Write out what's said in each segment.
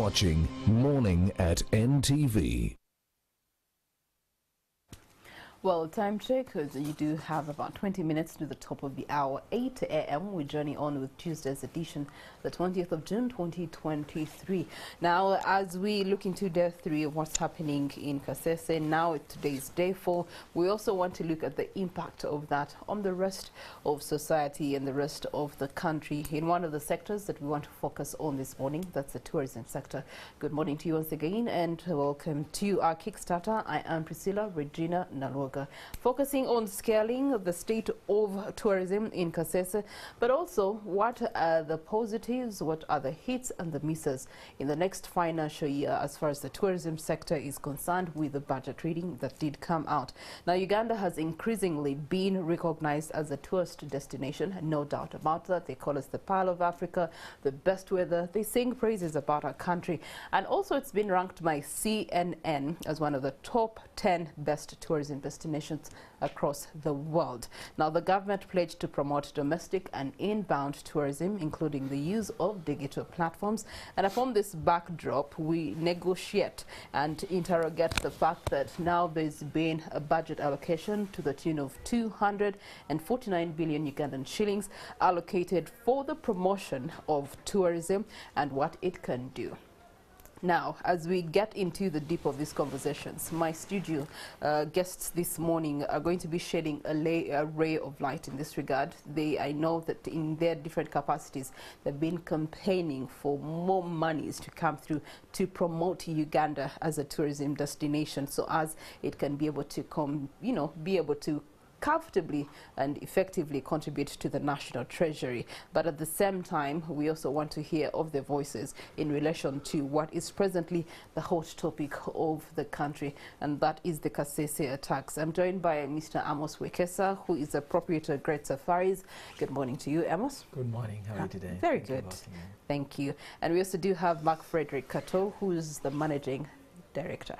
watching Morning at NTV. Well, time check, you do have about 20 minutes to the top of the hour, 8 a.m. We journey on with Tuesday's edition, the 20th of June, 2023. Now, as we look into day 3 of what's happening in Kasese, now today's day 4, we also want to look at the impact of that on the rest of society and the rest of the country in one of the sectors that we want to focus on this morning. That's the tourism sector. Good morning to you once again and welcome to our Kickstarter. I am Priscilla Regina Nalwoga. Focusing on scaling the state of tourism in Kasese, but also what are the positives, what are the hits and the misses in the next financial year as far as the tourism sector is concerned with the budget reading that did come out. Now, Uganda has increasingly been recognized as a tourist destination, no doubt about that. They call us the Pearl of Africa, the best weather. They sing praises about our country. And also it's been ranked by CNN as one of the top 10 best tourism destinations across the world. Now, the government pledged to promote domestic and inbound tourism, including the use of digital platforms. And upon this backdrop, we negotiate and interrogate the fact that now there's been a budget allocation to the tune of 249 billion Ugandan shillings allocated for the promotion of tourism and what it can do. Now, as we get into the deep of these conversations, my studio guests this morning are going to be shedding a ray of light in this regard. I know that in their different capacities, they've been campaigning for more monies to come through to promote Uganda as a tourism destination, so as it can be able to be able to comfortably and effectively contribute to the national treasury. But at the same time, we also want to hear of their voices in relation to what is presently the hot topic of the country, and that is the Kasese attacks. I'm joined by Mr. Amos Wekesa, who is a proprietor of Great Safaris. Good morning to you, Amos. Good morning. How are you today? Very good. Thank you. And we also do have Mark Fredrick Kato, who is the managing director,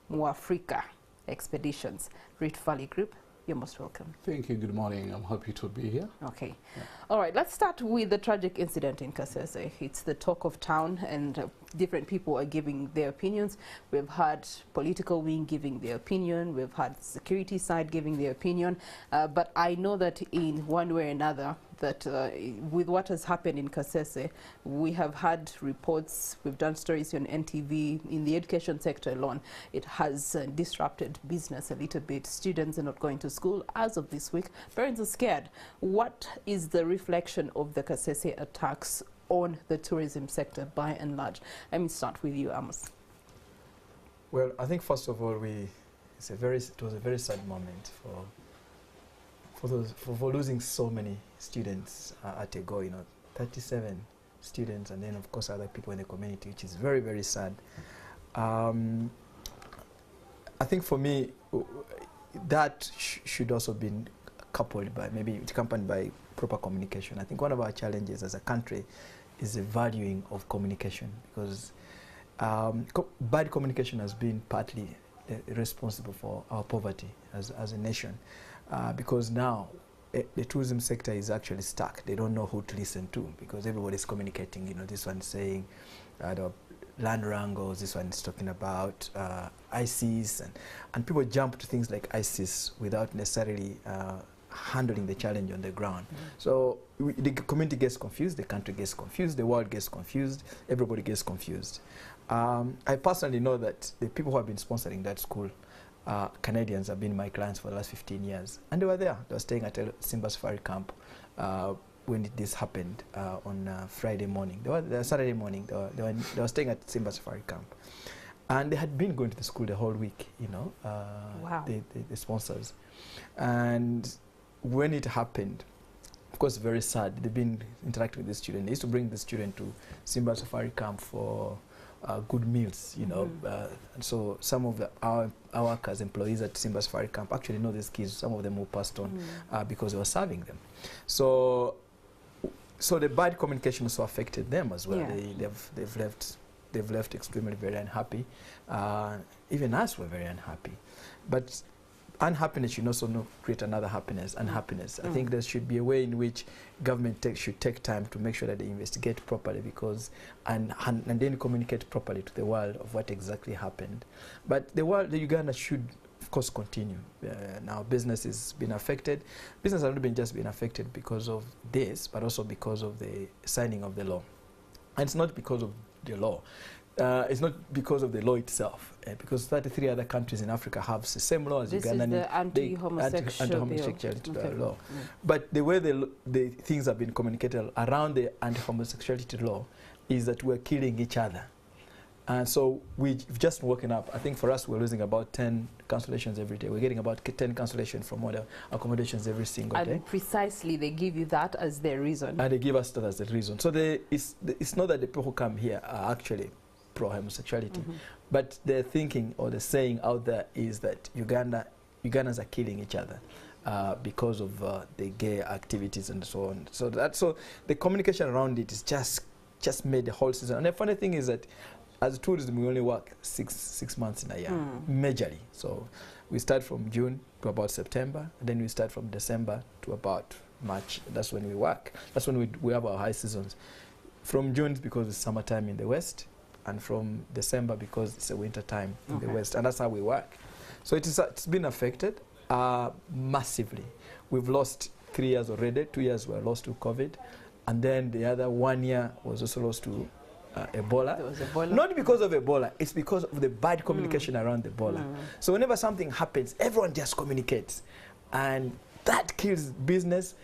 Muafrika Expeditions, Rift Valley Group. You're most welcome. Thank you. Good morning. I'm happy to be here. Okay. Yeah. All right. Let's start with the tragic incident in Kasese. It's the talk of town, and different people are giving their opinions. We've had political wing giving their opinion. We've had security side giving their opinion. But I know that in one way or another, that with what has happened in Kasese, we have had reports, we've done stories on NTV, in the education sector alone. It has disrupted business a little bit. Students are not going to school as of this week. Parents are scared. What is the reflection of the Kasese attacks on the tourism sector by and large? Let me start with you, Amos. Well, I think first of all, it was a very sad moment for losing so many students at a go. 37 students, and then of course other people in the community, which is very, very sad. I think for me, that should also be coupled by, maybe accompanied by proper communication. I think one of our challenges as a country is the valuing of communication, because bad communication has been partly responsible for our poverty as a nation, because now the tourism sector is actually stuck. They don't know who to listen to, because everybody's communicating. This one's saying the land wrangles, this one is talking about ISIS, and people jump to things like ISIS without necessarily handling the challenge on the ground. So the community gets confused, the country gets confused, the world gets confused, everybody gets confused. I personally know that the people who have been sponsoring that school, Canadians, have been my clients for the last 15 years. And they were there. They were staying at a Simba Safari camp when this happened on Friday morning. They were Saturday morning. They were staying at Simba Safari camp. And they had been going to the school the whole week, Wow. the sponsors. And when it happened, of course, very sad. They've been interacting with the student. They used to bring the student to Simba Safari camp for good meals, and so some of our workers, employees at Simba Safari camp actually know these kids. Some of them were passed on because they were serving them. So the bad communication also affected them as well. Yeah. They've left extremely very unhappy. Even us were very unhappy. But unhappiness should also not create another happiness and happiness. I think there should be a way in which government should take time to make sure that they investigate properly, because and then communicate properly to the world of what exactly happened. But the Uganda should, of course, continue. Now business has been affected. Business has not been just been affected because of this, but also because of the signing of the law. And it's not because of the law. It's not because of the law itself, because 33 other countries in Africa have the same law as Uganda. This is the anti-homosexuality law. But the way the things have been communicated around the anti-homosexuality law is that we're killing each other. And so we've just woken up. I think for us, we're losing about 10 cancellations every day. We're getting about 10 cancellations from other accommodations every single day. And precisely, they give you that as their reason. And they give us that as the reason. So it's not that the people who come here are actually pro-homosexuality, but their thinking or the saying out there is that Ugandans are killing each other because of the gay activities and so on. So the communication around it is just made the whole season. And the funny thing is that as tourism, we only work six months in a year, majorly. So we start from June to about September, and then we start from December to about March. That's when we work. That's when we have our high seasons. From June, because it's summertime in the West, and from December because it's a winter time in the West, and that's how we work. So it's been affected massively. We've lost 3 years already. 2 years were lost to COVID, and then the other 1 year was also lost to Ebola. There was Ebola. Not because of Ebola, it's because of the bad communication around Ebola. So whenever something happens, everyone just communicates, and that kills business.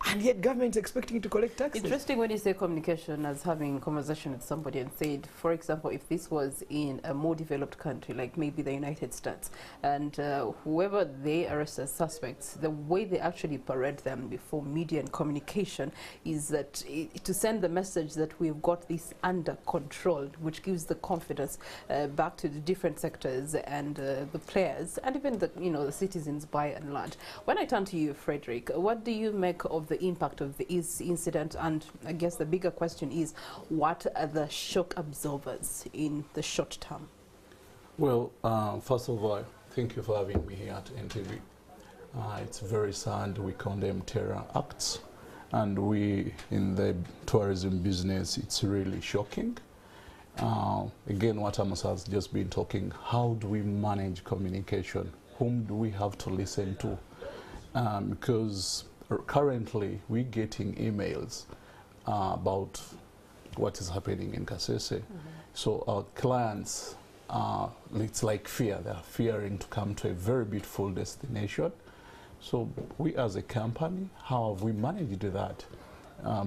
And yet government is expecting to collect taxes. Interesting when you say communication as having conversation with somebody and said, for example, if this was in a more developed country, like maybe the United States, and whoever they arrest as suspects, the way they actually parade them before media and communication is that to send the message that we've got this under control, which gives the confidence back to the different sectors and the players and even the citizens by and large. When I turn to you, Fredrick, what do you make of the impact of this incident? And I guess the bigger question is, what are the shock absorbers in the short term? Well, first of all, thank you for having me here at NTV. It's very sad. We condemn terror acts, and we in the tourism business, it's really shocking. Again, what Amos has just been talking, how do we manage communication? Whom do we have to listen to? Because currently we're getting emails about what is happening in Kasese. So our clients, it's like fear. They're fearing to come to a very beautiful destination. So we as a company, how have we managed that?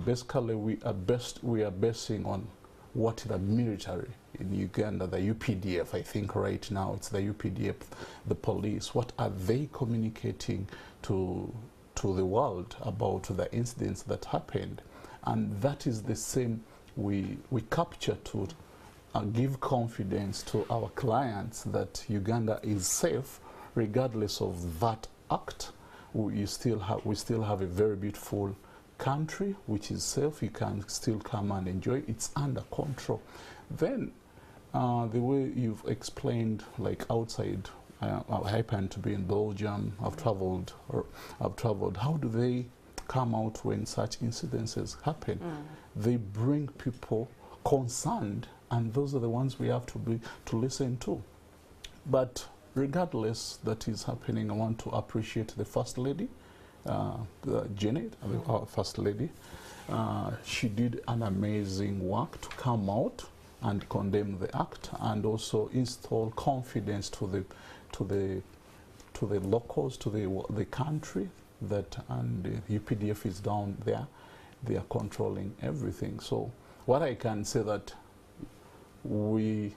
Basically, we are basing on what the military in Uganda, the UPDF, I think right now it's the UPDF, the police, what are they communicating to the world about the incidents that happened? And that is the same we capture to give confidence to our clients that Uganda is safe regardless of that act. We still have a very beautiful country which is safe. You can still come and enjoy. It's under control. Then the way you've explained, like outside, I happen to be in Belgium. I've traveled. How do they come out when such incidences happen? They bring people concerned, and those are the ones we have to listen to. But regardless that is happening, I want to appreciate the First Lady, Janet, our First Lady. She did an amazing work to come out and condemn the act, and also install confidence to the locals, to the country, that and the UPDF is down there. They are controlling everything. So what I can say that we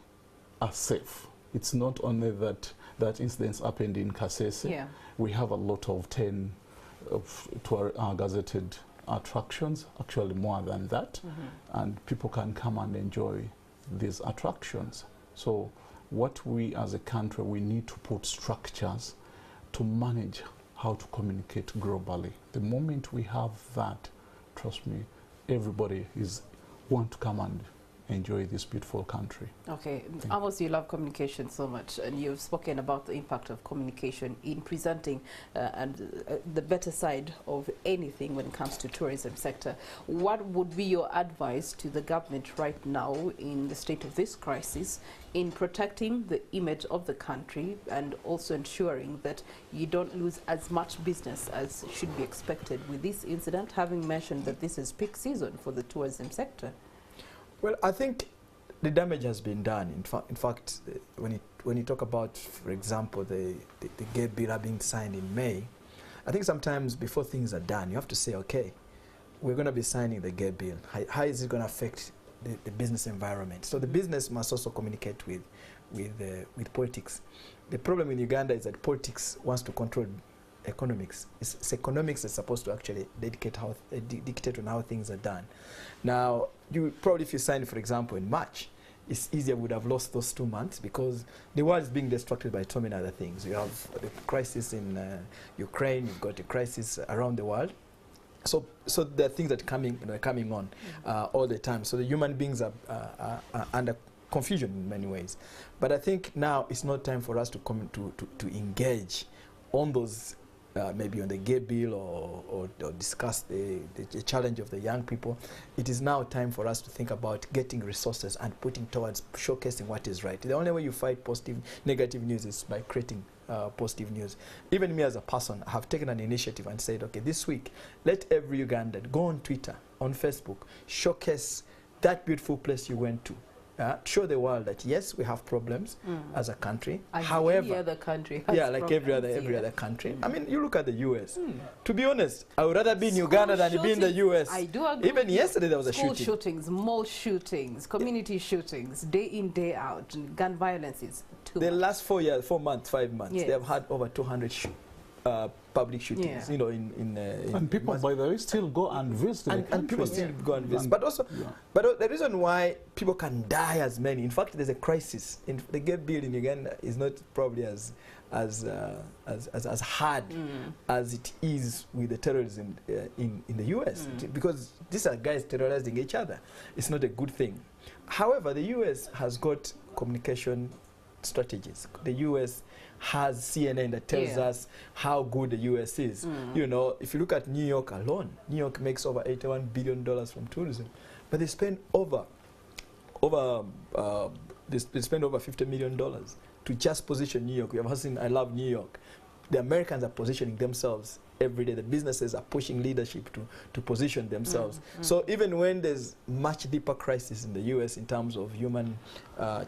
are safe. It's not only that incidents happened in Kasese. Yeah. We have a lot of 10 gazetted attractions, actually more than that, and people can come and enjoy these attractions. So what we as a country, we need to put structures to manage how to communicate globally. The moment we have that, trust me, everybody want to come and enjoy this beautiful country. Okay, Amos, you love communication so much, and you've spoken about the impact of communication in presenting the better side of anything when it comes to tourism sector. What would be your advice to the government right now in the state of this crisis in protecting the image of the country and also ensuring that you don't lose as much business as should be expected with this incident, having mentioned that this is peak season for the tourism sector? Well, I think the damage has been done. In fact, when you talk about, for example, the gay bill being signed in May, I think sometimes before things are done, you have to say, okay, we're going to be signing the gay bill. How is it going to affect the business environment? So the business must also communicate with politics. The problem in Uganda is that politics wants to control economics. It's economics that's supposed to actually dictate on how things are done. Now, if you signed, for example, in March, it's easier, would have lost those 2 months because the world is being distracted by so many other things. You have the crisis in Ukraine, you've got a crisis around the world. So there are things that are coming on all the time. So the human beings are under confusion in many ways. But I think now it's not time for us to engage on those, maybe on the gay bill or discuss the challenge of the young people. It is now time for us to think about getting resources and putting towards showcasing what is right. The only way you fight negative news is by creating positive news. Even me as a person, I have taken an initiative and said, okay, this week, let every Ugandan go on Twitter, on Facebook, showcase that beautiful place you went to. Show the world that yes, we have problems as a country. However, every other country has like every other country. I mean, you look at the US. To be honest, I would rather be in Uganda than be in the US. I do agree. Even yesterday there was a shooting. School shootings, mall shootings, community shootings, day in, day out, gun violence is too The much. last 5 months, Yes. they have had over 200 public shootings. You know, and people, by the way, still go and visit the country. And people still go and visit. But also, but the reason why people can die as many, in fact, there's a crisis. The gay bill in Uganda is not probably as hard as it is with the terrorism in the US, because these are guys terrorizing each other. It's not a good thing. However, the US has got communication strategies. The US has CNN that tells us how good the US is. You know, if you look at New York alone, New York makes over $81 billion from tourism, but they spend over $50 million to just position New York. We have seen, I love New York. The Americans are positioning themselves every day. The businesses are pushing leadership to position themselves. So even when there's much deeper crisis in the US in terms of human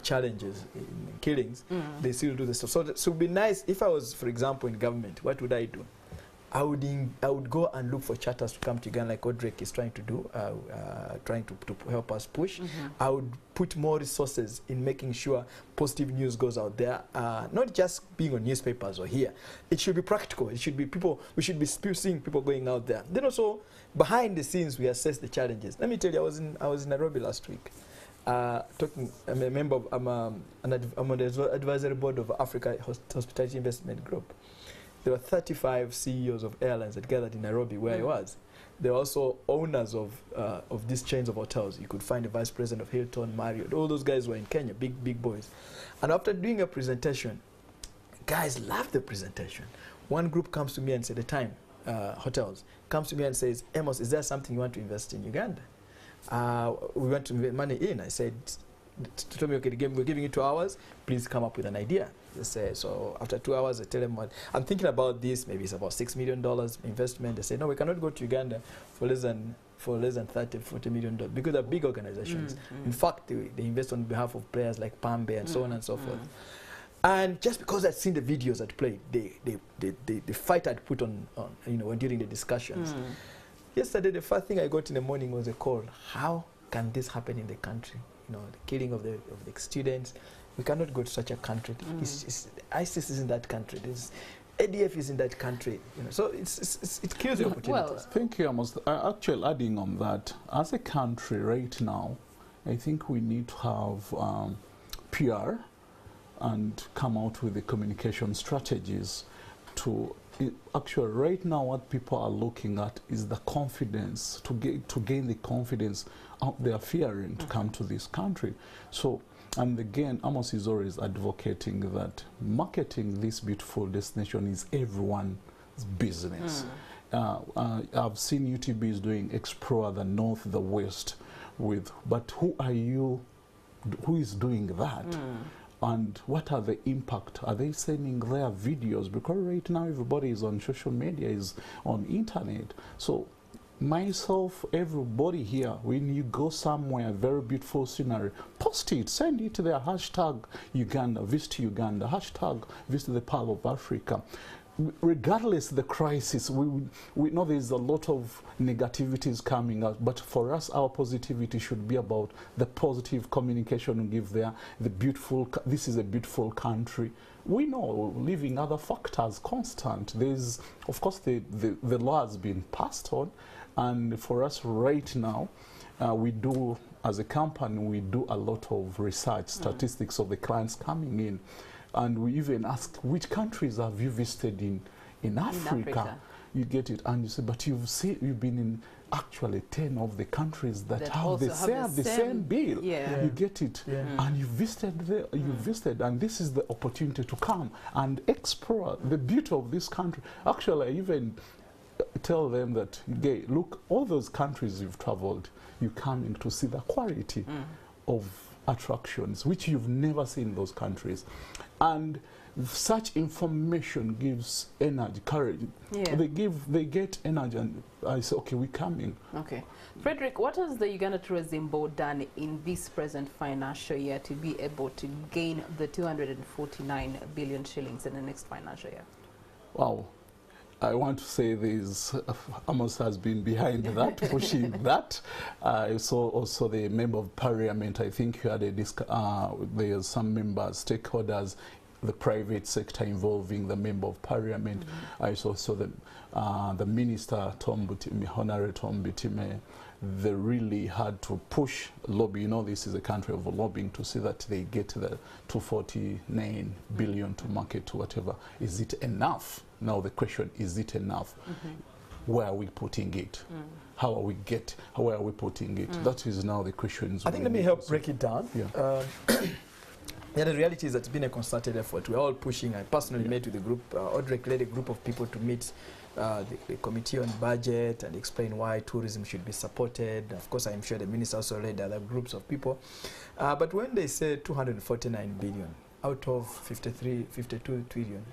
challenges, in killings, they still do this. So it would be nice if I was, for example, in government. What would I do? I would go and look for charters to come to Uganda, like Odrek is trying to do, trying to help us push. I would put more resources in making sure positive news goes out there, not just being on newspapers or here. It should be practical. It should be people. We should be seeing people going out there. Then also, behind the scenes, we assess the challenges. Let me tell you, I was in Nairobi last week, talking. I'm a member of, I'm on the advisory board of Africa Hospitality Investment Group. There were 35 CEOs of airlines that gathered in Nairobi where I was. There were also owners of these chains of hotels. You could find the vice president of Hilton, Marriott. All those guys were in Kenya, big boys. And after doing a presentation, guys loved the presentation. One group comes to me and said, the Time Hotels, comes to me and says, Amos, is there something you want to invest in Uganda? We want to invest money in. I said, told me, okay, we're giving you 2 hours. Please come up with an idea. They say, so after 2 hours, I tell them, I'm thinking about this. Maybe it's about $6 million investment. They say, no, we cannot go to Uganda for less than $40 million because they're big organizations. In fact, they invest on behalf of players like Pambe and so on and so forth. And just because I'd seen the videos that played, the fight I'd put on during the discussions. Yesterday, the first thing I got in the morning was a call. How can this happen in the country? You know, the killing of the students. We cannot go to such a country. ISIS is in that country. ADF is in that country. You know, so it kills the opportunities. Well, thank you, Amos. Actually, adding on that, as a country right now, I think we need to have PR and come out with the communication strategies to actually, right now, what people are looking at is the confidence, to gain the confidence they are fearing to come to this country. So, and again, Amos is always advocating that marketing this beautiful destination is everyone's business. I've seen UTBs doing explore the north, the west, but who are you? Who is doing that? And what are the impact? Are they sending their videos? Because right now everybody is on social media, is on internet. So myself, everybody here, when you go somewhere, very beautiful scenery, post it, send it to their hashtag Uganda, visit Uganda, hashtag visit the Pearl of Africa. Regardless of the crisis, we know there's a lot of negativities coming out, but for us, our positivity should be about the positive communication we give there, the beautiful, this is a beautiful country. We know living other factors constant. There's, of course, the law has been passed on, and for us right now, we do, as a company, we do a lot of research, statistics of the clients coming in. And we even ask, which countries have you visited in Africa? You get it, and you say, but you've been in actually 10 of the countries that have the same bill. You get it, and you visited there. You visited, and this is the opportunity to come and explore the beauty of this country. Actually, I even tell them that, okay, look, all those countries you've traveled, you're coming to see the quality of attractions which you've never seen in those countries, and such information gives energy, courage. They get energy, and I say, okay, we're coming. Okay, Fredrick, what has the Uganda Tourism Board done in this present financial year to be able to gain the 249 billion shillings in the next financial year? Wow. I want to say this, Amos has been behind that, pushing that. I saw also the Member of Parliament. I think you had there's some members, stakeholders, the private sector involving the Member of Parliament. I saw the Minister, Honorable Tom Bitime. They really had to push, lobby. You know, this is a country of lobbying, to see that they get the 249 billion to market to whatever. Is it enough? Now the question, is it enough? Where are we putting it? How are we putting it? That is now the question. I think let me help break it down. The reality is that it's been a concerted effort. We're all pushing. I personally met with the group, Audrey led a group of people to meet the committee on budget and explain why tourism should be supported. Of course, I'm sure the minister also led other groups of people. But when they say 249 billion out of 52 trillion,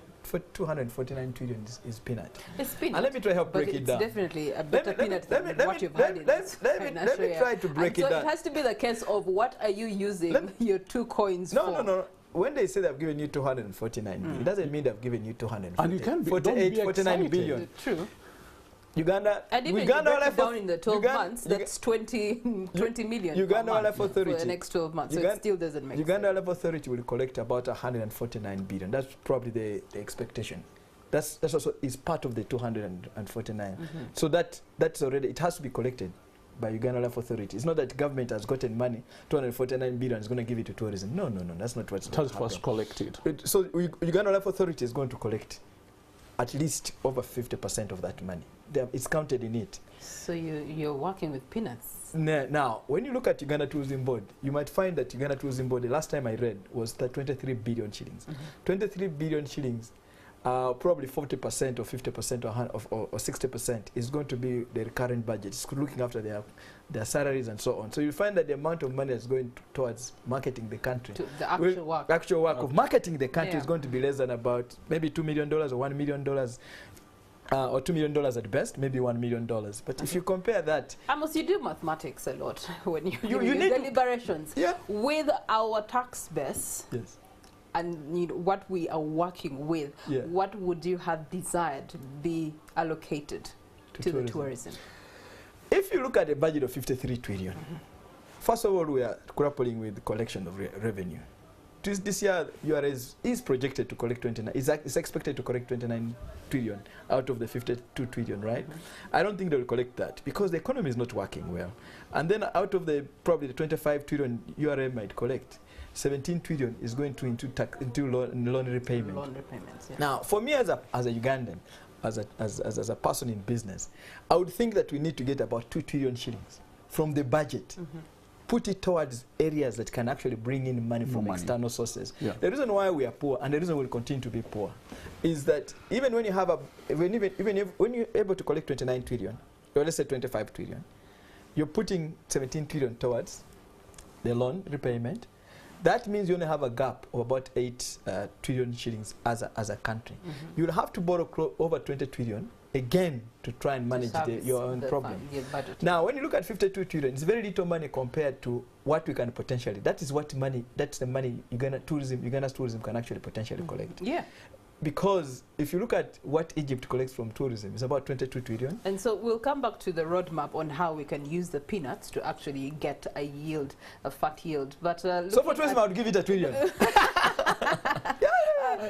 249 trillion is peanut. It's peanut. And let me try to help break it down. It's definitely a better peanut than what you've had in this Let me try to break it down. So it has to be the case of, what are you using your 2 coins for? No. When they say they've given you 249 billion, it doesn't mean they've given you 249 and you can be 49 billion. True. Uganda, and even Uganda you break it down in the 12 months, that's 20 million Uganda per month Life Authority, for the next 12 months, so it still doesn't make sense. Uganda Life Authority will collect about 149 billion. That's probably the expectation. That's also is part of the 249. So that's already, it has to be collected by Uganda Life Authority. It's not that government has gotten money, 249 billion is going to give it to tourism. No, that's not what's going to happen. Was collected. So Uganda Life Authority is going to collect at least over 50% of that money. It's counted in it. So you're working with peanuts. Now, when you look at Uganda Tourism Board, you might find that Uganda Tourism Board, the last time I read, was 23 billion shillings. 23 billion shillings, probably 40% or 50% or 60% is going to be the recurrent budget. It's looking after their salaries and so on. So you find that the amount of money that's going towards marketing the country, to the actual work of marketing the country is going to be less than about maybe $2 million or $1 million. Or $2 million at best, maybe $1 million. But if you compare that... Amos, you do mathematics a lot when you need deliberations. With our tax base and what we are working with, what would you have desired to be allocated to the tourism? If you look at a budget of 53 trillion, first of all, we are grappling with the collection of revenue. This year, URS is projected to collect 29. It's expected to collect 29 trillion out of the 52 trillion, right? I don't think they will collect that because the economy is not working well. And then out of probably the 25 trillion URM might collect, 17 trillion is going into loan repayment. Loan repayments. Now, for me as a Ugandan, as a person in business, I would think that we need to get about 2 trillion shillings from the budget. Put it towards areas that can actually bring in money from external sources. Yeah. The reason why we are poor, and the reason we'll continue to be poor, is that even when you have when you're able to collect 29 trillion, or let's say 25 trillion, you're putting 17 trillion towards the loan repayment. That means you only have a gap of about 8 trillion shillings as a country. You'll have to borrow over 20 trillion again to try and manage your own problem. Now, when you look at 52 trillion, it's very little money compared to what we can potentially. That is what money. That's the money Uganda's tourism can actually potentially collect. Yeah. Because if you look at what Egypt collects from tourism, it's about 22 trillion. And so we'll come back to the roadmap on how we can use the peanuts to actually get a yield, a fat yield. But so for tourism, I would give it 1 trillion.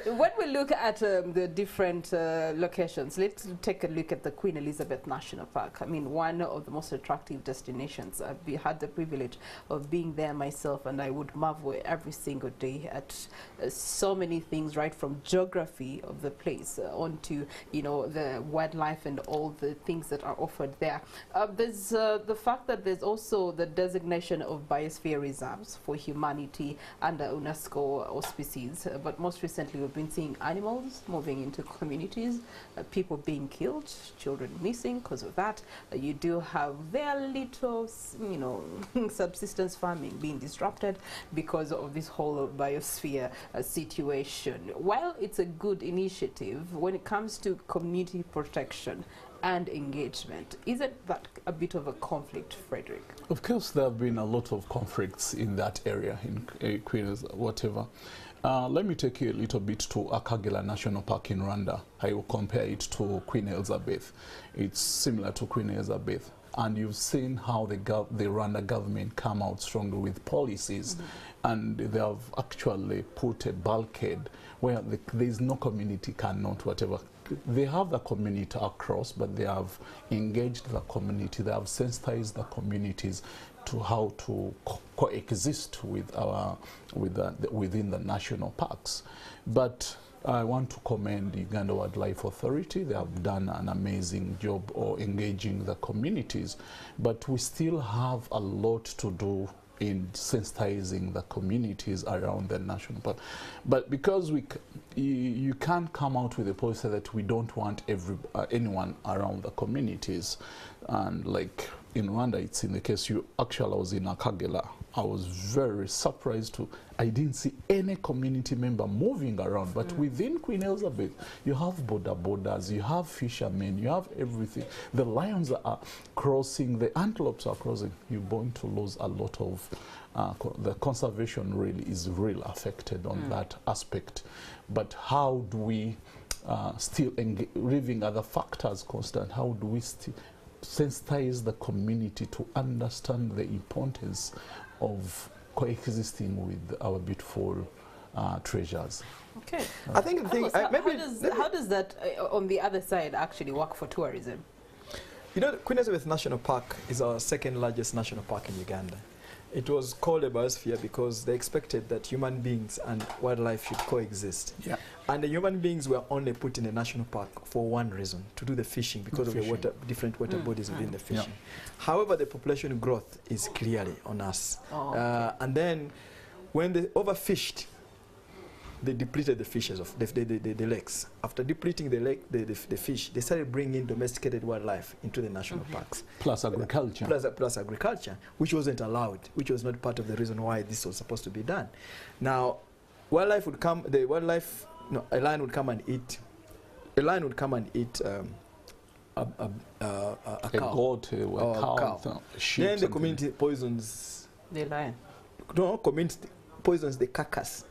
When we look at the different locations, let's take a look at the Queen Elizabeth National Park. I mean, one of the most attractive destinations. I've had the privilege of being there myself, and I would marvel every single day at so many things, right from geography of the place onto, you know, the wildlife and all the things that are offered there. There's the fact that there's also the designation of biosphere reserves for humanity under UNESCO auspices, but most recently we've been seeing animals moving into communities, people being killed, children missing because of that. You do have very little, you know, subsistence farming being disrupted because of this whole biosphere situation. While it's a good initiative, when it comes to community protection and engagement, isn't that a bit of a conflict, Fredrick? Of course, there have been a lot of conflicts in that area, in Queen's, whatever. Let me take you a little bit to Akagera National Park in Rwanda. I will compare it to Queen Elizabeth. It's similar to Queen Elizabeth. And you've seen how the Rwanda government come out strongly with policies. And they have actually put a bulkhead where there is no community cannot, whatever. They have the community across, but they have engaged the community. They have sensitized the communities to how to coexist with within the national parks. But I want to commend the Uganda Wildlife Authority. They have done an amazing job of engaging the communities, but we still have a lot to do in sensitizing the communities around the national park. But because you can't come out with a policy that we don't want anyone around the communities, and like in Rwanda, it's in the case I was in Akagera. I was very surprised I didn't see any community member moving around. But within Queen Elizabeth, you have borders, you have fishermen, you have everything. The lions are crossing, the antelopes are crossing. You're going to lose a lot of, the conservation really is really affected on that aspect. But how do we still leaving other factors constant? How do we still sensitize the community to understand the importance of coexisting with our beautiful treasures? Okay. I think the thing, how does that on the other side actually work for tourism? You know, Queen Elizabeth National Park is our second largest national park in Uganda. It was called a biosphere because they expected that human beings and wildlife should coexist. Yeah. And the human beings were only put in the national park for one reason, to do the fishing, because of the different water bodies within the fishing. Yeah. However, the population growth is clearly on us. Oh, okay. And then when they overfished, they depleted the fishes of the lakes. After depleting the fish, they started bringing domesticated wildlife into the national parks. Plus agriculture. Plus agriculture, which wasn't allowed, which was not part of the reason why this was supposed to be done. Now, wildlife would come, a lion would come and eat, a cow. Goat, a cow. Sheep, then the community poisons the lion. No, community poisons the carcass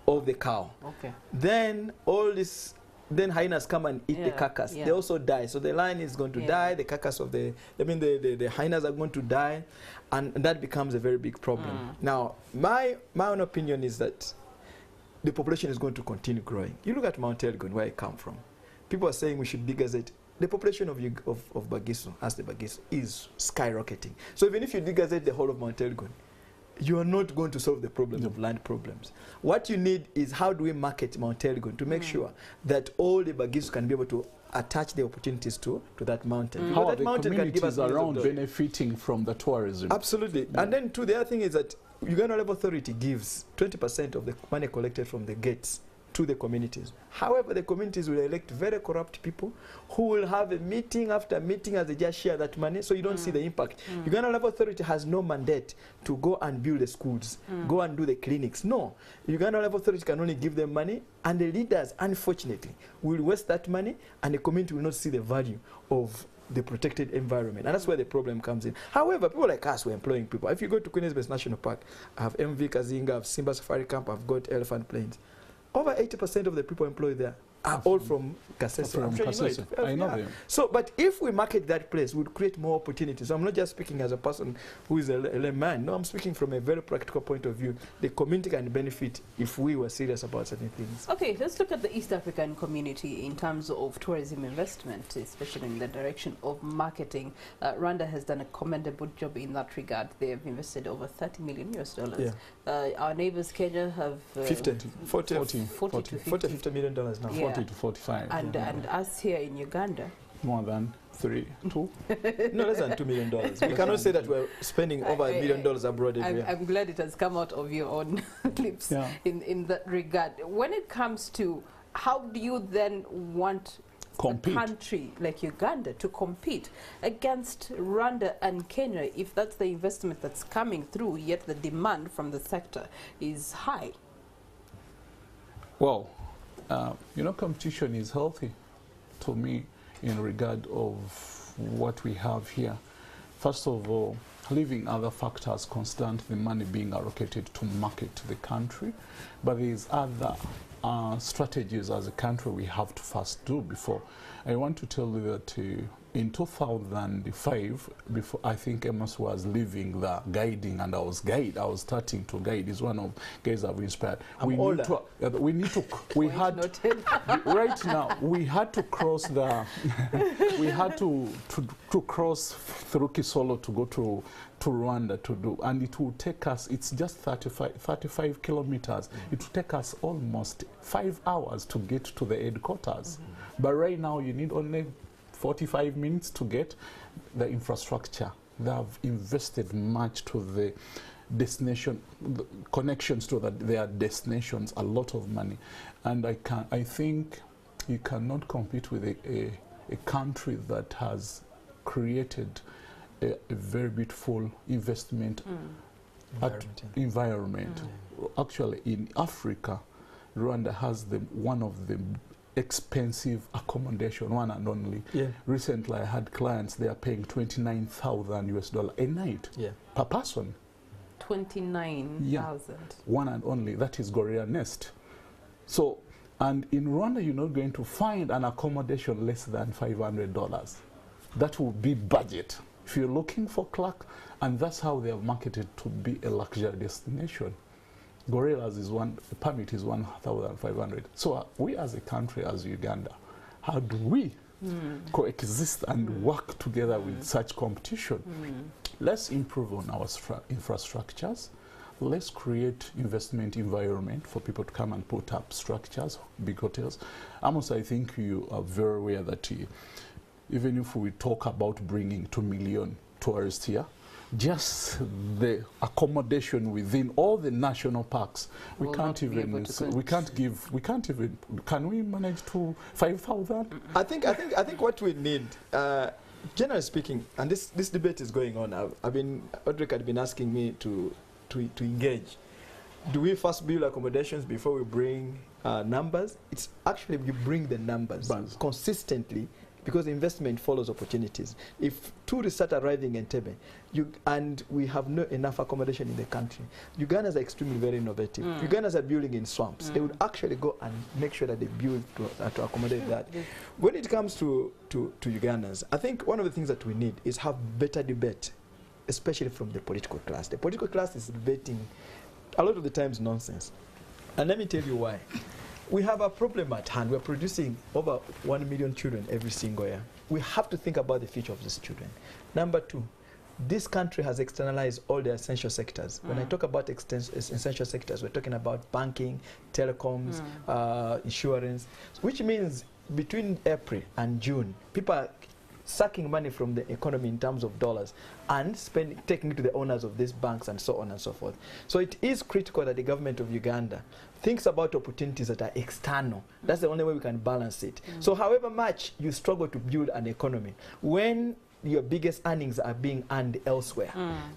of the cow. Okay. Then then hyenas come and eat the carcass. They also die. So the lion is going to die, the carcass of the hyenas are going to die, and that becomes a very big problem. Now, my own opinion is that the population is going to continue growing. You look at Mount Elgon, where I come from. People are saying we should degazette. The population of Bagisu, as the Bagisu, is skyrocketing. So even if you degazette the whole of Mount Elgon, you are not going to solve the problem of land problems. What you need is how do we market Mount Elgon to make sure that all the Bagisu can be able to attach the opportunities to that mountain. How Because are that the mountain can give us communities around millions of dollars. benefiting from the tourism? Absolutely. And then too, the other thing is that Uganda Level Authority gives 20% of the money collected from the gates to the communities. However, the communities will elect very corrupt people who will have a meeting after meeting as they just share that money, so you don't see the impact. Uganda Level Authority has no mandate to go and build the schools, go and do the clinics. No. Uganda Level Authority can only give them money, and the leaders, unfortunately, will waste that money, and the community will not see the value of the protected environment. And that's where the problem comes in. However, people like us, we're employing people. If you go to Queen's Base National Park, I have MV Kazinga, I have Simba Safari Camp, I've got Elephant Plains. Over 80% of the people employed there are all from Kasese. From I'm sure Kasese. you know it. I know Yeah. them. So, but if we market that place, we'll create more opportunities. So I'm not just speaking as a person who is a layman. No, I'm speaking from a very practical point of view. The community can benefit if we were serious about certain things. Okay, let's look at the East African community in terms of tourism investment, especially in the direction of marketing. Rwanda has done a commendable job in that regard. They have invested over $30 million. Yeah. Our neighbors, Kenya, have 40 to $50 million now. Yeah. 40 to 45. and us here in Uganda. More than 2. No, less than $2 million. We cannot say that we're spending over $1 million abroad every year. I'm glad it has come out of your own lips in that regard. When it comes to how do you then want Compete. a country like Uganda to compete against Rwanda and Kenya if that's the investment that's coming through, yet the demand from the sector is high? Well, competition is healthy to me in regard of what we have here. First of all, leaving other factors constant, the money being allocated to market the country, but there's other strategies as a country we have to first do before. I want to tell you that in 2005, before I think Amos was leaving the guiding and I was starting to guide. Is one of guys I've inspired. We had right now we had to cross the we had to cross through Kisolo to go to Rwanda to do, and it will take us, it's just 35 kilometers. It will take us almost 5 hours to get to the headquarters. But right now you need only 45 minutes to get the infrastructure. They have invested much to the destination, the connections to their destinations, a lot of money. And I think you cannot compete with a country that has created a very beautiful investment environment. Actually, in Africa, Rwanda has one of the expensive accommodation, one and only. Yeah. Recently, I had clients, they are paying $29,000 a night per person. 29,000. One and only. That is Gorilla Nest. So, and in Rwanda, you're not going to find an accommodation less than $500. That will be budget. If you're looking for Clark, and that's how they have marketed to be a luxury destination. Gorillas is the permit is 1,500. So we as a country, as Uganda, how do we coexist and work together with such competition? Let's improve on our infrastructures. Let's create investment environment for people to come and put up structures, big hotels. Amos, I think you are very aware that even if we talk about bringing 2 million tourists here, just the accommodation within all the national parks, we can't even, can we manage to 5,000? I think what we need, generally speaking, and this debate is going on. Fredrick had been asking me to engage. Do we first build accommodations before we bring numbers? It's actually you bring the numbers consistently, because investment follows opportunities. If tourists start arriving in Entebbe, and we have not enough accommodation in the country, Ugandans are extremely very innovative. Ugandans are building in swamps. They would actually go and make sure that they build to accommodate that. When it comes to Ugandans, I think one of the things that we need is have better debate, especially from the political class. The political class is debating a lot of the times nonsense. And let me tell you why. We have a problem at hand. We're producing over 1 million children every single year. We have to think about the future of these children. Number two, this country has externalized all the essential sectors. When I talk about essential sectors, we're talking about banking, telecoms, insurance, which means between April and June, people are sucking money from the economy in terms of dollars and taking it to the owners of these banks and so on and so forth. So it is critical that the government of Uganda thinks about opportunities that are external. That's the only way we can balance it. So however much you struggle to build an economy, when your biggest earnings are being earned elsewhere,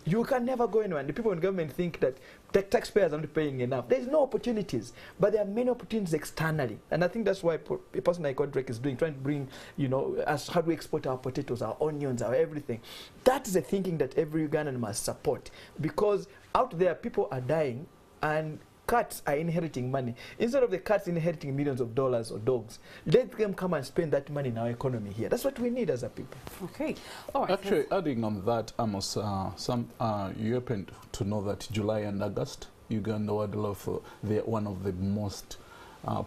you can never go anywhere. And the people in government think that the taxpayers are not paying enough. There's no opportunities, but there are many opportunities externally. And I think that's why a person like Fredrick is doing, trying to bring, you know, how do we export our potatoes, our onions, our everything. That is the thinking that every Ugandan must support, because out there people are dying and cats are inheriting money. Instead of the cats inheriting millions of dollars or dogs, let them come and spend that money in our economy here. That's what we need as a people. Okay. All right. Actually, adding on that, Amos, you happen to know that July and August, Uganda wildlife, they're one of the most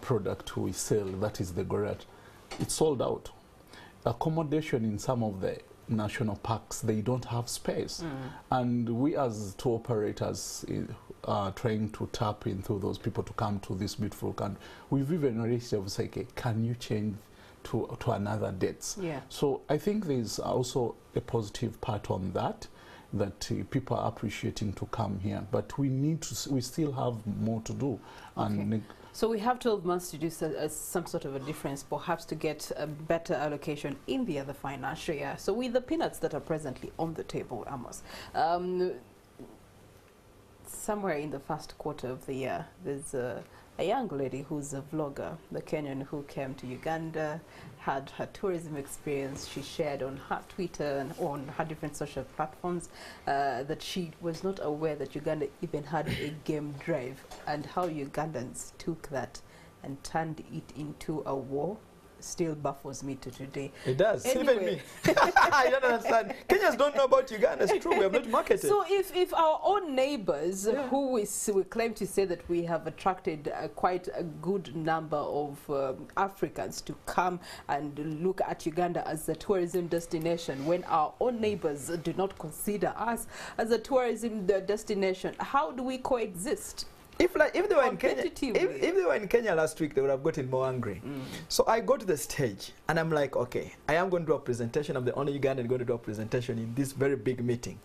product we sell, that is the gorilla. It's sold out. Accommodation in some of the national parks, they don't have space. And we as tour operators are trying to tap into those people to come to this beautiful country. We've even reached out to say, okay, can you change to another dates? Yeah. So I think there's also a positive part on that, people are appreciating to come here. But we still have more to do. Okay. And so we have 12 months to do some sort of a difference, perhaps to get a better allocation in the other financial year. So with the peanuts that are presently on the table, Amos, somewhere in the first quarter of the year, there's a young lady who's a vlogger, the Kenyan who came to Uganda, had her tourism experience. She shared on her Twitter and on her different social platforms that she was not aware that Uganda even had a game drive, and how Ugandans took that and turned it into a war still baffles me to today. It does. Anyway. Even me. I don't understand. Kenyans don't know about Uganda. It's true. We have not marketed. So if our own neighbors, who we claim to say that we have attracted quite a good number of Africans to come and look at Uganda as a tourism destination, when our own neighbors do not consider us as a tourism destination, how do we coexist? If they were in Kenya, if they were in Kenya last week, they would have gotten more angry. So I go to the stage and I'm like, okay, I am going to do a presentation. I'm the only Ugandan going to do a presentation in this very big meeting.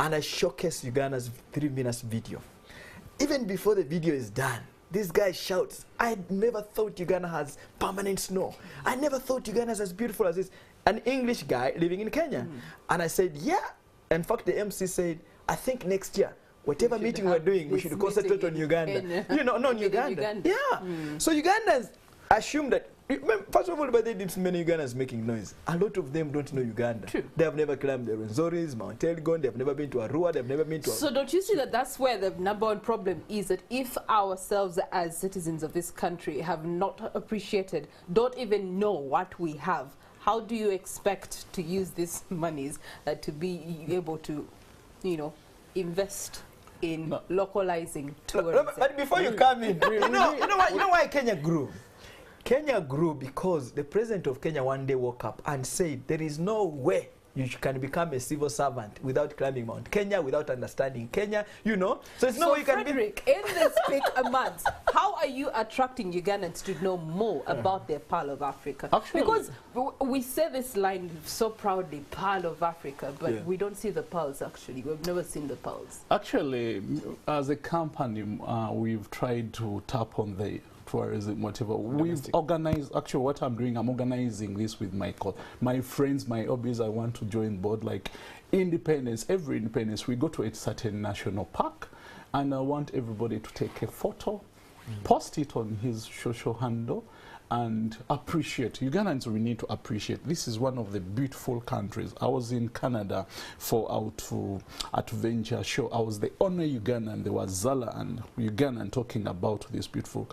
And I showcase Uganda's 3 minutes video. Even before the video is done, this guy shouts, I never thought Uganda has permanent snow. I never thought Uganda is as beautiful as this. An English guy living in Kenya. And I said, yeah. In fact, the MC said, I think next year, whatever meeting we're doing, we should concentrate on Uganda. You know, not Uganda. Yeah. So Ugandans assume that, first of all, but they didn't many Ugandans making noise. A lot of them don't know Uganda. True. They have never climbed the Rwenzoris, Mount Elgon, they have never been to Arua, they have never been to... So don't you see that that's where the number one problem is, that if ourselves as citizens of this country have not appreciated, don't even know what we have, how do you expect to use these monies to be able to, you know, invest in localizing tourism? But before you come in, you know why Kenya grew? Kenya grew because the president of Kenya one day woke up and said, there is no way you can become a civil servant without climbing Mount Kenya, without understanding Kenya, you know. So it's no way you can Fredrick, in this big a month, how are you attracting Ugandans to know more about their Pearl of Africa? Actually, because we say this line so proudly, Pearl of Africa, but we don't see the pearls actually. We've never seen the pearls. Actually, as a company, we've tried to tap on the tourism, whatever. We've organized, actually what I'm doing, I'm organizing this with my friends, my hobbies. I want to join board, like Independence, every Independence, we go to a certain national park, and I want everybody to take a photo, post it on his social handle, and appreciate. Ugandans, we need to appreciate. This is one of the beautiful countries. I was in Canada for our adventure show. I was the only Ugandan. There was Zala and Ugandan talking about this beautiful.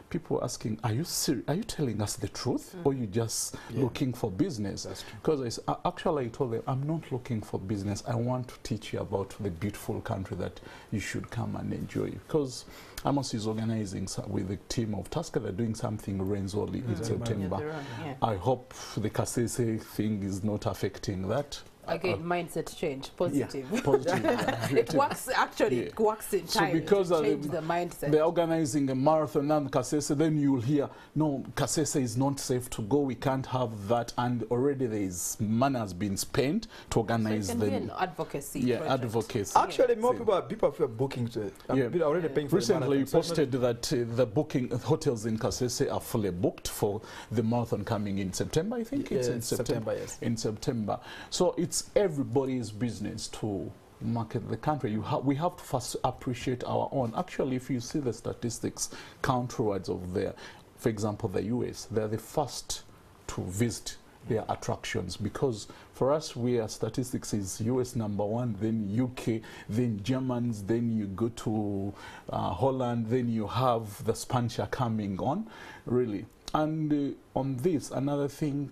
People asking, are you serious? Are you telling us the truth, or you just looking for business? Because actually I told them, I'm not looking for business. I want to teach you about the beautiful country that you should come and enjoy. Because Amos is organizing with the team of Tusker. They're doing something Rwenzori in September. I hope the Kasese thing is not affecting that. Again, mindset change, positive. Yeah, positive. It works, actually, it works in time. So because to change the mindset. they're organizing a marathon and Kasese, then you'll hear, no, Kasese is not safe to go, we can't have that, and already there is money has been spent to organize so it can be an advocacy project. Advocacy. Actually, more people are booking to it. Already paying for Recently, you the marathon. posted that the booking hotels in Kasese are fully booked for the marathon coming in September, I think. It's in September. Yes. In September. So it's everybody's business to market the country. We have to first appreciate our own. Actually, if you see the statistics countrywide of there, for example, the US, they're the first to visit their attractions, because for us, statistics is US #1, then UK, then Germans, then you go to Holland, then you have the Spanish are coming on, really. And on this, another thing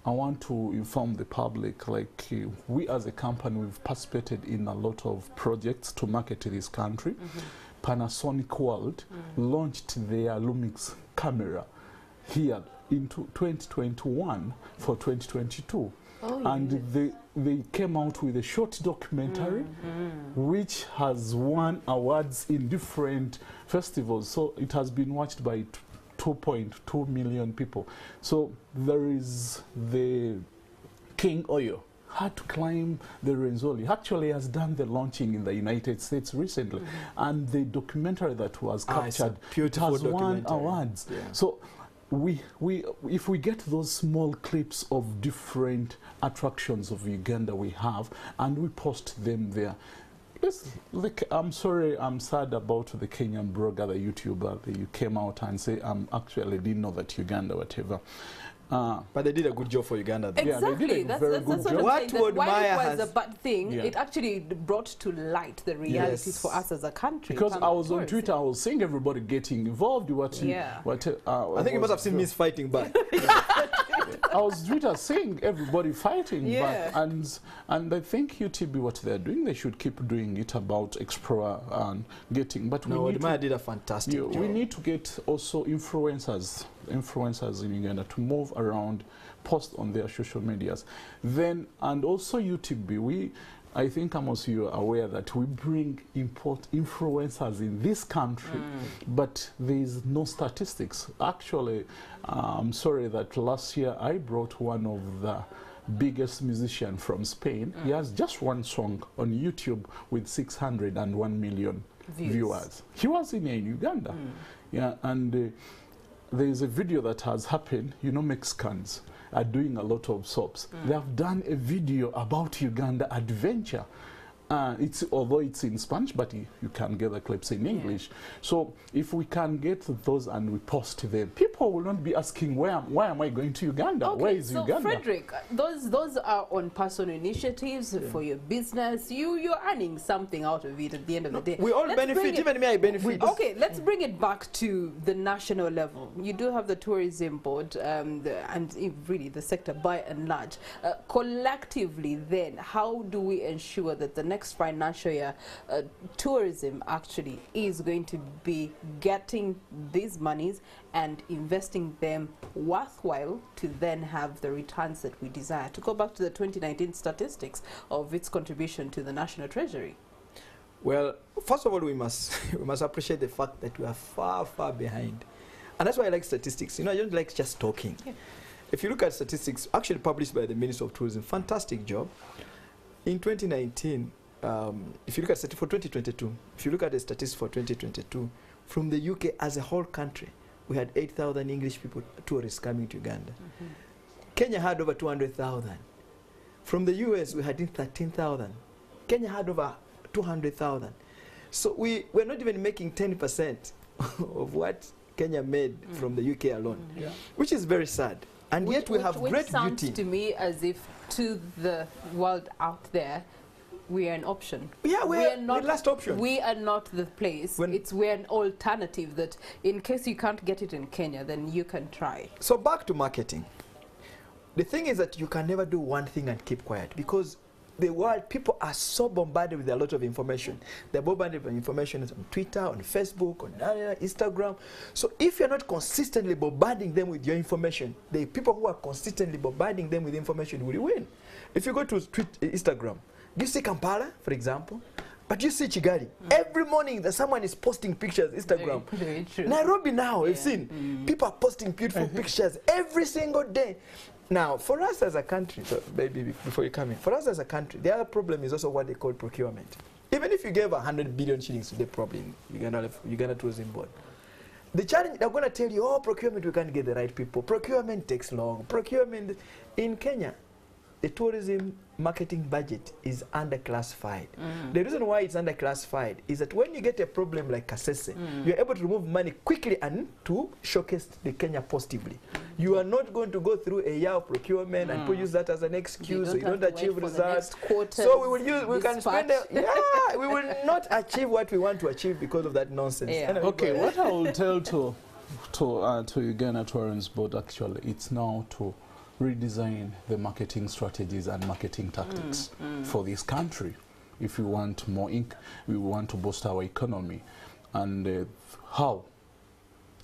I want to inform the public, like we as a company, we've participated in a lot of projects to market this country. Panasonic World launched their Lumix camera here into 2021 for 2022. And they came out with a short documentary which has won awards in different festivals. So it has been watched by 2.2 million people. So there is the King Oyo, had to climb the Renzoli. Actually has done the launching in the United States recently. And the documentary that was captured, it has won awards. Yeah. So if we get those small clips of different attractions of Uganda we have, and we post them there, I'm sorry, I'm sad about the Kenyan blogger, the YouTuber, that you came out and say, actually didn't know that Uganda, whatever. But they did a good job for Uganda. Though. Exactly. Yeah, they did a very good job. What would Maya While it was a bad thing, it actually brought to light the realities for us as a country. Because I was on Twitter, I was seeing everybody getting involved. I think you must have seen me fighting back. I was Twitter seeing everybody fighting back, and I think UTB, what they're doing, they should keep doing it about Explorer and getting. But Maya did a fantastic job. We need to get also influencers in Uganda to move around, post on their social medias. Then, and also UTB, I think, Amos, you are aware that we import influencers in this country, but there is no statistics. Actually, I'm sorry that last year I brought one of the biggest musician from Spain. He has just one song on YouTube with 601 million viewers. He was in Uganda. Yeah, and there is a video that has happened. You know, Mexicans are doing a lot of soaps. They have done a video about Uganda adventure. Although it's in Spanish, but you can get the clips in English. So if we can get those and we post them, people will not be asking, why am I going to Uganda? Okay, where is Uganda? Fredrick, those are on personal initiatives for your business. You're earning something out of it at the end of the day. We all benefit, even me I benefit. Okay, let's bring it back to the national level. You do have the tourism board and really the sector by and large. Collectively then, how do we ensure that the next financial year tourism actually is going to be getting these monies and investing them worthwhile to then have the returns that we desire? To go back to the 2019 statistics of its contribution to the national treasury. Well, first of all, we must appreciate the fact that we are far, far behind. And that's why I like statistics. You know, I don't like just talking. Yeah. If you look at statistics actually published by the Minister of Tourism, fantastic job. In 2019, if you look at statistics for 2022, if you look at the statistics for 2022, from the UK as a whole country, we had 8,000 English tourists coming to Uganda. Kenya had over 200,000. From the US, we had 13,000. Kenya had over 200,000. So we're not even making 10% of what Kenya made from the UK alone, which is very sad. And yet we have great beauty. Which sounds to me as if to the world out there, we are an option. Yeah, we're not the last option. We are not the place. We're an alternative that in case you can't get it in Kenya, then you can try. So back to marketing. The thing is that you can never do one thing and keep quiet, because the world, people are so bombarded with a lot of information. They're bombarded with information on Twitter, on Facebook, on Instagram. So if you're not consistently bombarding them with your information, the people who are consistently bombarding them with information will win. If you go to Instagram, you see Kampala, for example, but you see Kigali. Every morning that someone is posting pictures, Instagram. Very true. Nairobi now, you've seen. People are posting beautiful pictures every single day. Now, for us as a country, so maybe before you come in, for us as a country, the other problem is also what they call procurement. Even if you gave 100 billion shillings today, probably in Uganda Tourism Board, the challenge, they're going to tell you, oh, procurement, we can't get the right people. Procurement takes long. Procurement in Kenya, the tourism marketing budget is underclassified. The reason why it's underclassified is that when you get a problem like Kasese, you're able to remove money quickly and to showcase the Kenya positively. You are not going to go through a year of procurement and use that as an excuse, so you don't achieve results. So we will use, we can spend, we will not achieve what we want to achieve because of that nonsense. Yeah. Anyway, Okay, what I will tell to Uganda Tourism Board, actually, it's now to redesign the marketing strategies and marketing tactics for this country. If we want more ink, we want to boost our economy. And how?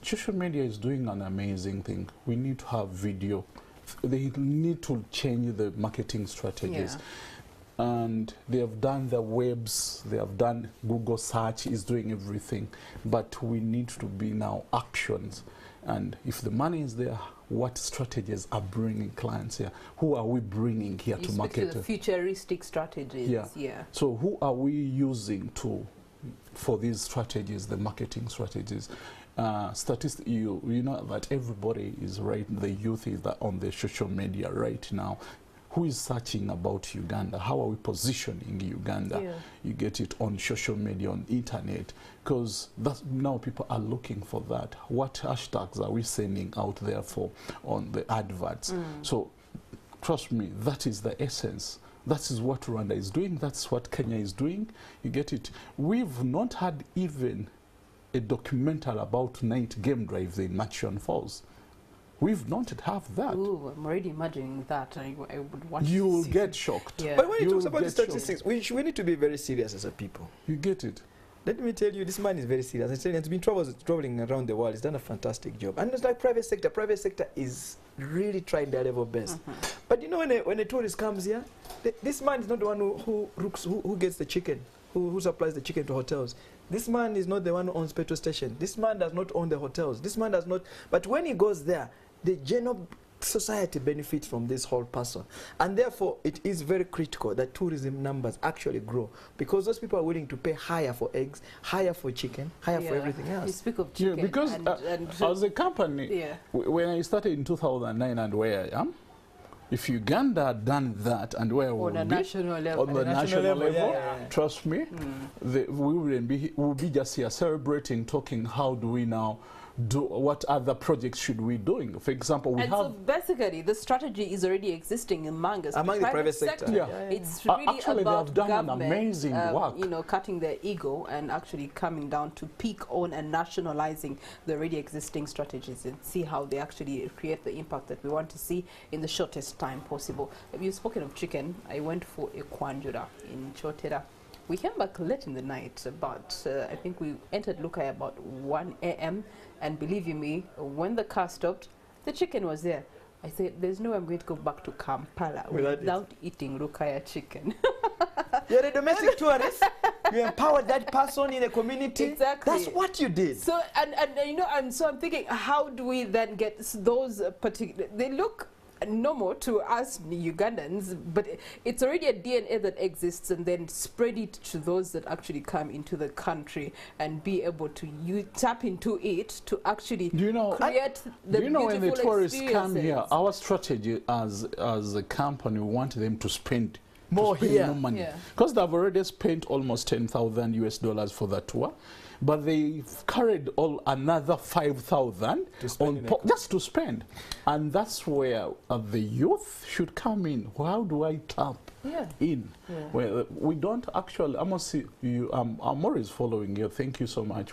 Social media is doing an amazing thing. We need to have video. They need to change the marketing strategies. And they have done the webs, they have done Google search, is doing everything. But we need to be now actions. And if the money is there, what strategies are bringing clients here? Who are we bringing here to market? The futuristic strategies. So who are we using for these strategies, the marketing strategies? You know that everybody is right, the youth is on the social media right now. Who is searching about Uganda? How are we positioning Uganda? You get it on social media, on internet, because now people are looking for that. What hashtags are we sending out there for on the adverts? So trust me, that is the essence. That is what Rwanda is doing. That's what Kenya is doing. You get it. We've not had even a documentary about night game drives in Machion Falls. We've not have that. Ooh, I'm already imagining that. I would want You'll to get shocked. But when you talk about the statistics, we need to be very serious as a people. You get it. Let me tell you, this man is very serious. I tell you, he's been traveling around the world. He's done a fantastic job. And it's like private sector is really trying their level best. But you know, when a tourist comes here, this man is not the one who gets the chicken, who supplies the chicken to hotels. This man is not the one who owns petrol station. This man does not own the hotels. This man does not. But when he goes there, the general society benefits from this whole puzzle. And therefore, it is very critical that tourism numbers actually grow, because those people are willing to pay higher for eggs, higher for chicken, higher for everything else. You speak of chicken. Because as a company, when I started in 2009 and where I am, if Uganda had done that and where we on a national level, on the national level, trust me, we would be just here celebrating, talking, how do we now do, what other projects should we doing? For example, we have... So basically, the strategy is already existing among us. Among the private sector. It's really actually, about they have done government, an amazing work. You know, cutting their ego and actually coming down to peak on and nationalizing the already existing strategies and see how they actually create the impact that we want to see in the shortest time possible. You've spoken of chicken. I went for a kwanjura in Chotera. We came back late in the night, but I think we entered Lukai about 1 a.m. And believe you me, when the car stopped, the chicken was there. I said, there's no way I'm going to go back to Kampala without eating Lukaya chicken. You're a domestic tourist. You empowered that person in the community. Exactly. That's what you did. So, and you know, and so I'm thinking, how do we then get those particular, they look normal to us Ugandans, but it's already a DNA that exists, and then spread it to those that actually come into the country and be able to tap into it to actually create the beautiful when the tourists come here, experiences. our strategy as a company, we want them to spend more money, because they've already spent almost $10,000 US for the tour. But they've carried another 5,000 just to spend. And that's where the youth should come in. How do I tap in? Well, we don't actually, Amos, I'm always following you. Thank you so much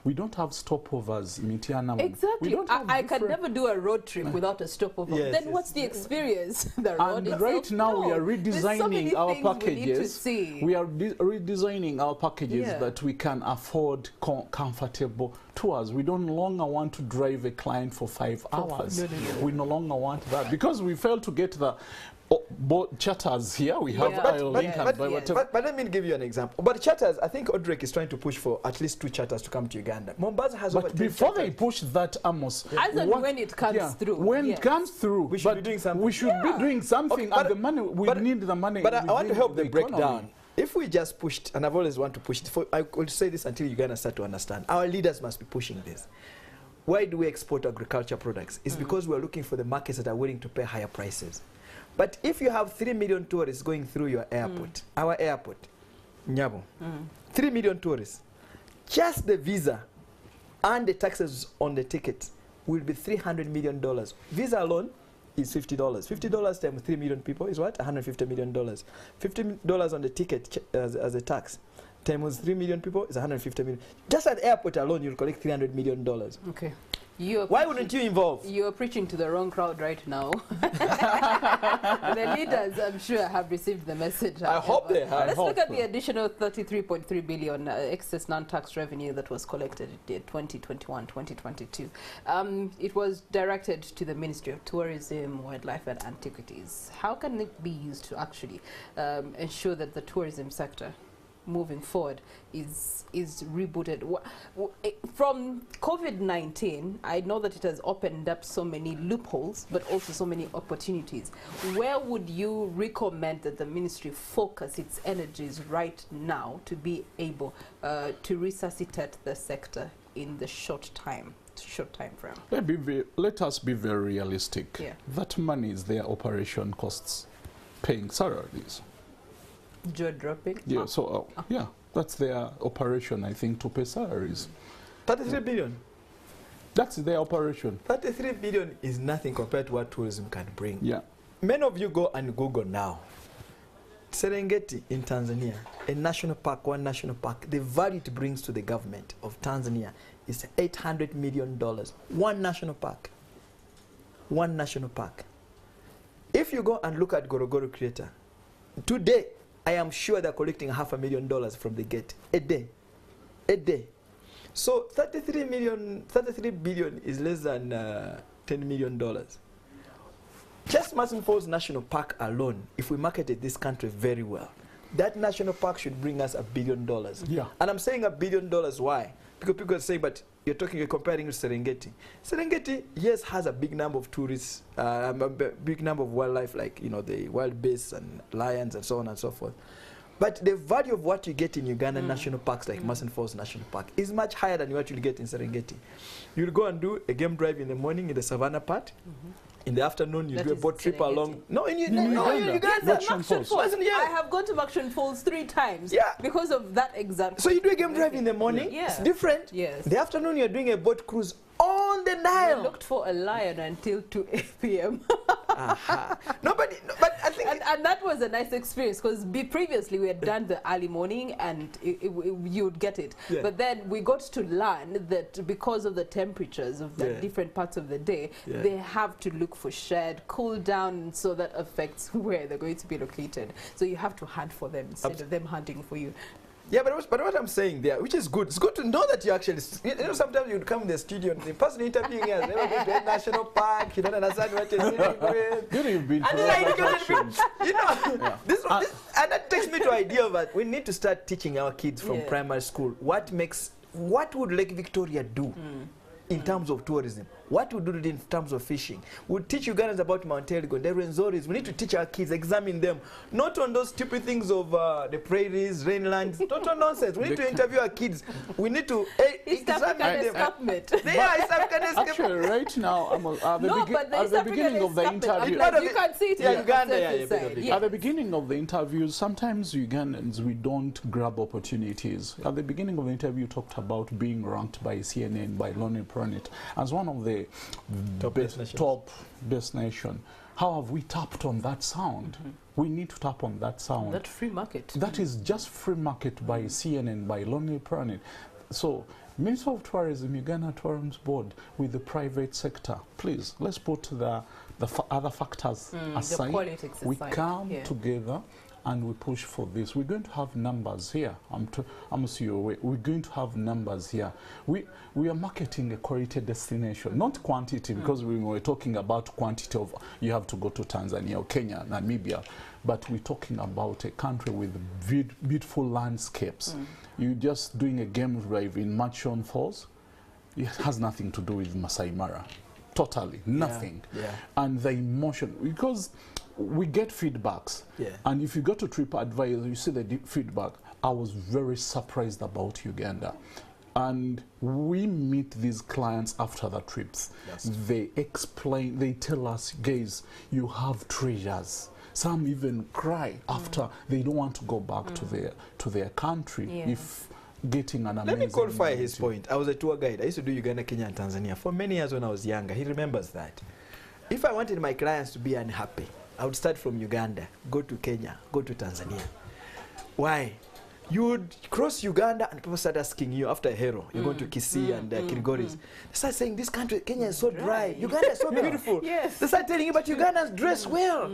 we don't have stopovers, Mitiana. Exactly. I can never do a road trip without a stopover. Then what's the experience? The road right now we are redesigning many our things we need to packages. see. We are redesigning our packages Yeah. that we can afford comfortable tours. We don't longer want to drive a client for 5 hours. No. We no longer want that because we failed to get the boat charters here. We have Yeah. Oil Link and by whatever. But let me give you an example. But charters, I think Odrek is trying to push for at least 2 charters to come to Uganda. Mombasa has over But 10 before they charters. push that, Amos, As and when it comes through. when yes. it comes through, We should but be doing something. We should be doing something, Okay, and the money we need the money. But I want to within help the economy. breakdown. If we just pushed, and I've always wanted to push it, I will say this until Uganda start to understand, our leaders must be pushing this. Why do we export agriculture products? It's because we're looking for the markets that are willing to pay higher prices. But if you have 3 million tourists going through your airport, our airport, Nyabo, 3 million tourists, just the visa and the taxes on the ticket will be $300 million. Visa alone is $50. $50 times 3 million people is what? $150 million. $50 on the ticket as a tax times 3 million people is $150 million. Just at the airport alone, you'll collect $300 million. Okay. Why wouldn't you involve? You're preaching to the wrong crowd right now. The leaders, I'm sure, have received the message. I hope they have. Let's look at the additional 33.3 billion excess non-tax revenue that was collected in 2021-2022. It was directed to the Ministry of Tourism, Wildlife and Antiquities. How can it be used to actually ensure that the tourism sector moving forward is rebooted? From COVID-19, I know that it has opened up so many loopholes, but also so many opportunities. Where would you recommend that the ministry focus its energies right now to be able to resuscitate the sector in the short time frame? Let us be very realistic. Yeah. That money is their operation costs, paying salaries. Jaw dropping. Yeah, so yeah, that's their operation, I think, to pay salaries. 33 billion. That's their operation. 33 billion is nothing compared to what tourism can bring. Yeah. Many of you go and Google now. Serengeti in Tanzania, a national park, one national park, the value it brings to the government of Tanzania is $800 million. One national park. One national park. If you go and look at Gorogoro Crater, today, I am sure they're collecting $500,000 from the gate a day. A day. So 33 billion is less than $10 million. Just Mason Falls National Park alone, if we marketed this country very well, that national park should bring us $1 billion. Yeah. And I'm saying $1 billion, why? Because people are saying, but you're comparing with Serengeti. Serengeti, yes, has a big number of tourists, a big number of wildlife, like, you know, the wild beasts and lions and so on and so forth. But the value of what you get in Uganda national parks, like Mason Falls National Park, is much higher than what you'll get in Serengeti. You'll go and do a game drive in the morning in the savannah part. In the afternoon, you do a boat trip along. No, in Uganda. Yes, I have gone to Makshan Falls 3 times because of that exact. So you do a game drive in the morning. Yeah. It's different. Yes. In the afternoon, you're doing a boat cruise on the Nile. I looked for a lion until 2 p.m. But I think... And that was a nice experience because previously we had done the early morning and you would get it. Yeah. But then we got to learn that because of the temperatures of the different parts of the day, they have to look for shed, cool down, so that affects where they're going to be located. So you have to hunt for them instead of them hunting for you. Yeah, but what I'm saying there, which is good, it's good to know that you actually, you know, sometimes you'd come in the studio and the person interviewing us, never been to a national park, you don't understand what you're dealing with. You've been to you know, this, and that takes me to the idea of that we need to start teaching our kids from primary school what would Lake Victoria do in terms of tourism? What would do it in terms of fishing? We'll teach Ugandans about Mount Elgon, the Renzoris. We need to teach our kids, examine them, not on those stupid things of the prairies, rainlands, total nonsense. We need to interview our kids. We need to examine them. They are East African escapement. Actually, right now, at the beginning of the interview, you can see it in Uganda. At the beginning of the interviews, sometimes Ugandans, we don't grab opportunities. At the beginning of the interview, you talked about being ranked by CNN, by Lonely Planet, as one of the top best nation. How have we tapped on that sound? We need to tap on that sound. That free market. That is just free market by CNN, by Lonely Planet. So, Minister of Tourism, Uganda Tourism Board, with the private sector, please, let's put the other factors aside. The politics we aside. come together and we push for this, we're going to have numbers here. I'm sure we're going to have numbers here. We are marketing a quality destination, not quantity, because we were talking about quantity of you have to go to Tanzania or Kenya, Namibia, but we're talking about a country with beautiful landscapes. You're just doing a game drive in Machon Falls. It has nothing to do with Masai Mara. Totally, nothing. Yeah. And the emotion, because we get feedbacks. Yeah. And if you go to TripAdvisor, you see the feedback. I was very surprised about Uganda. And we meet these clients after the trips. Yes. They explain, they tell us, guys, you have treasures. Some even cry after they don't want to go back to their country if getting an amazing... Let me qualify his point. I was a tour guide. I used to do Uganda, Kenya, and Tanzania for many years when I was younger. He remembers that. If I wanted my clients to be unhappy, I would start from Uganda, go to Kenya, go to Tanzania. Why? You would cross Uganda and people start asking you after Hero, you're going to Kasese and Kilgoris. They start saying, this country, Kenya is so dry. Uganda is so beautiful. Yes. They start telling you, but Ugandans dress well.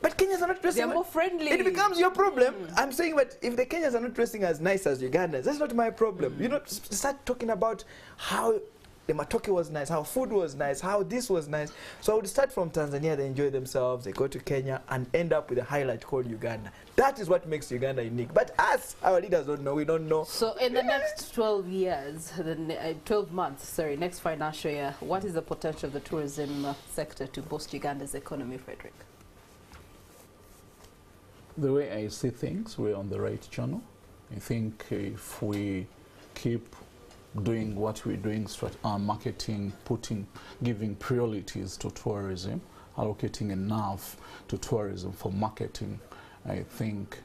But Kenyans are not dressing They're more friendly. It becomes your problem. I'm saying, but if the Kenyans are not dressing as nice as Ugandans, that's not my problem. You know, start talking about how the matoke was nice, how food was nice, how this was nice. So I would start from Tanzania, they enjoy themselves, they go to Kenya and end up with a highlight called Uganda. That is what makes Uganda unique. But us, our leaders don't know, we don't know. So in the next 12 years, 12 months, sorry, next financial year, what is the potential of the tourism sector to boost Uganda's economy, Fredrick? The way I see things, we're on the right channel. I think if we keep doing what we're doing, marketing, giving priorities to tourism, allocating enough to tourism for marketing, I think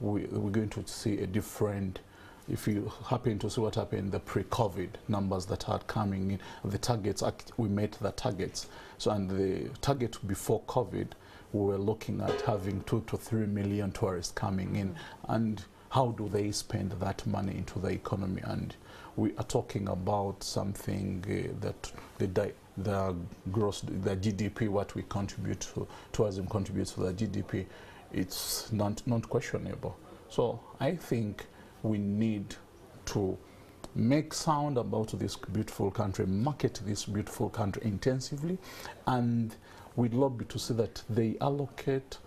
we're going to see a different, if you happen to see what happened, the pre-COVID numbers that are coming in, the targets, we met the targets. So, and the target before COVID, we were looking at having 2 to 3 million tourists coming in. And how do they spend that money into the economy? And we are talking about something that the gross, the GDP, what we contribute to, tourism contributes to the GDP, it's not questionable. So I think we need to make sound about this beautiful country, market this beautiful country intensively, and we'd love to see that they allocate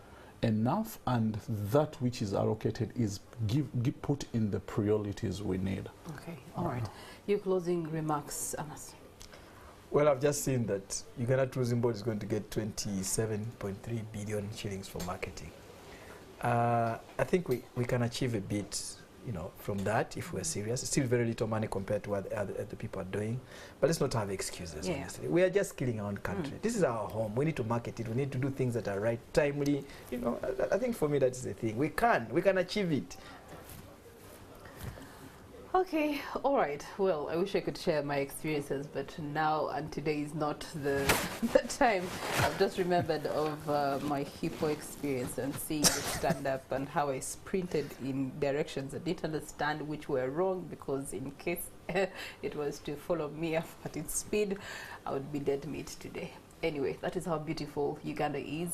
enough, and that which is allocated is put in the priorities we need. Okay, all right. Your closing remarks, Amos. Well, I've just seen that Uganda Tourism Board is going to get 27.3 billion shillings for marketing. I think we can achieve a bit, you know, from that if we're serious. It's still very little money compared to what other people are doing. But let's not have excuses, honestly. We are just killing our own country. This is our home. We need to market it. We need to do things that are right, timely. You know, I think for me that is the thing. We can achieve it. Okay, all right. Well, I wish I could share my experiences, but now and today is not the time. I've just remembered of my hippo experience and seeing it stand up and how I sprinted in directions I didn't understand which were wrong, because in case it was to follow me up at its speed, I would be dead meat today. Anyway, that is how beautiful Uganda is.